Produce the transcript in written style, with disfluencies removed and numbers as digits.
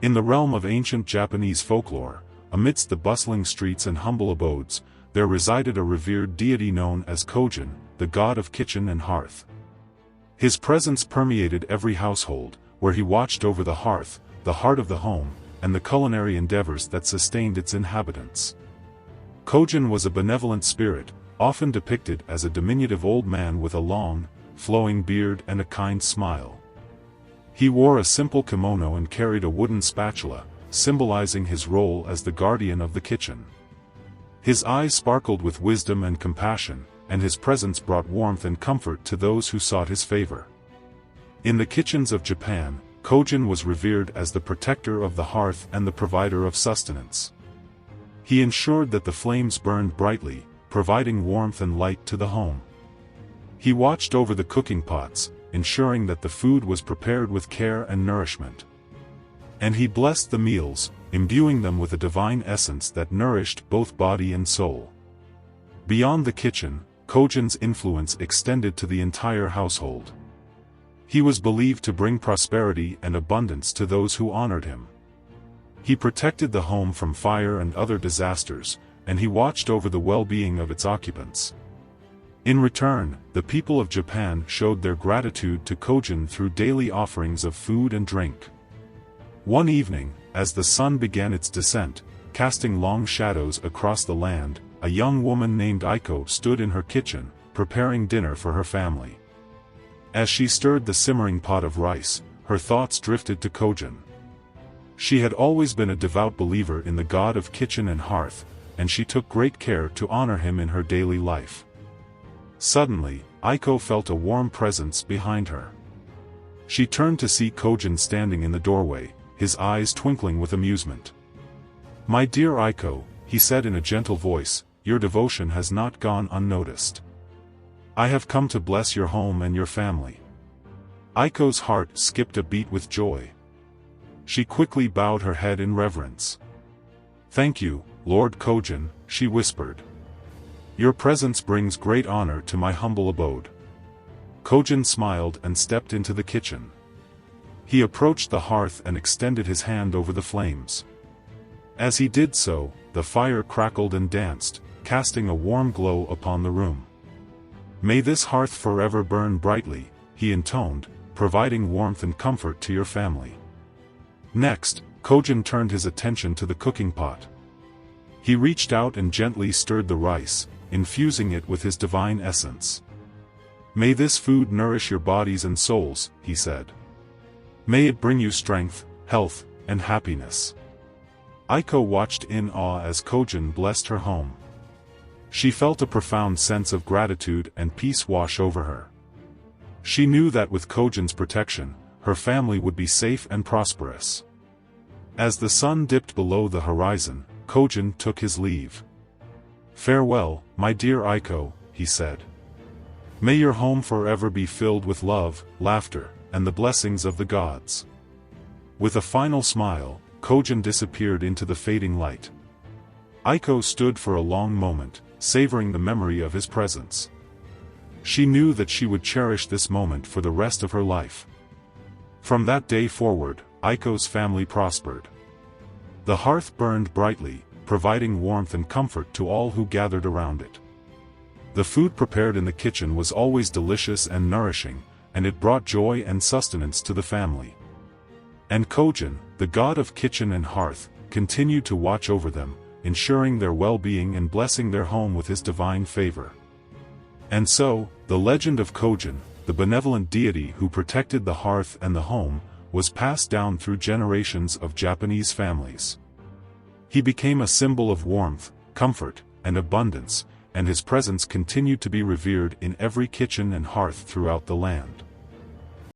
In the realm of ancient Japanese folklore, amidst the bustling streets and humble abodes, there resided a revered deity known as Kojin, the god of kitchen and hearth. His presence permeated every household, where he watched over the hearth, the heart of the home, and the culinary endeavors that sustained its inhabitants. Kojin was a benevolent spirit, often depicted as a diminutive old man with a long, flowing beard and a kind smile. He wore a simple kimono and carried a wooden spatula, symbolizing his role as the guardian of the kitchen. His eyes sparkled with wisdom and compassion, and his presence brought warmth and comfort to those who sought his favor. In the kitchens of Japan, Kojin was revered as the protector of the hearth and the provider of sustenance. He ensured that the flames burned brightly, providing warmth and light to the home. He watched over the cooking pots, ensuring that the food was prepared with care and nourishment. And he blessed the meals, imbuing them with a divine essence that nourished both body and soul. Beyond the kitchen, Kojin's influence extended to the entire household. He was believed to bring prosperity and abundance to those who honored him. He protected the home from fire and other disasters, and he watched over the well-being of its occupants. In return, the people of Japan showed their gratitude to Kojin through daily offerings of food and drink. One evening, as the sun began its descent, casting long shadows across the land, a young woman named Aiko stood in her kitchen, preparing dinner for her family. As she stirred the simmering pot of rice, her thoughts drifted to Kojin. She had always been a devout believer in the god of kitchen and hearth, and she took great care to honor him in her daily life. Suddenly, Aiko felt a warm presence behind her. She turned to see Kojin standing in the doorway, his eyes twinkling with amusement. "My dear Aiko," he said in a gentle voice, "your devotion has not gone unnoticed. I have come to bless your home and your family." Aiko's heart skipped a beat with joy. She quickly bowed her head in reverence. "Thank you, Lord Kojin," she whispered. "Your presence brings great honor to my humble abode." Kojin smiled and stepped into the kitchen. He approached the hearth and extended his hand over the flames. As he did so, the fire crackled and danced, casting a warm glow upon the room. "May this hearth forever burn brightly," he intoned, "providing warmth and comfort to your family." Next, Kojin turned his attention to the cooking pot. He reached out and gently stirred the rice, infusing it with his divine essence. "May this food nourish your bodies and souls," he said. "May it bring you strength, health, and happiness." Aiko watched in awe as Kojin blessed her home. She felt a profound sense of gratitude and peace wash over her. She knew that with Kojin's protection, her family would be safe and prosperous. As the sun dipped below the horizon, Kojin took his leave. "Farewell, my dear Aiko," he said. "May your home forever be filled with love, laughter, and the blessings of the gods." With a final smile, Kojin disappeared into the fading light. Aiko stood for a long moment, savoring the memory of his presence. She knew that she would cherish this moment for the rest of her life. From that day forward, Aiko's family prospered. The hearth burned brightly, providing warmth and comfort to all who gathered around it. The food prepared in the kitchen was always delicious and nourishing, and it brought joy and sustenance to the family. And Kojin, the god of kitchen and hearth, continued to watch over them, ensuring their well-being and blessing their home with his divine favor. And so, the legend of Kojin, the benevolent deity who protected the hearth and the home, was passed down through generations of Japanese families. He became a symbol of warmth, comfort, and abundance, and his presence continued to be revered in every kitchen and hearth throughout the land.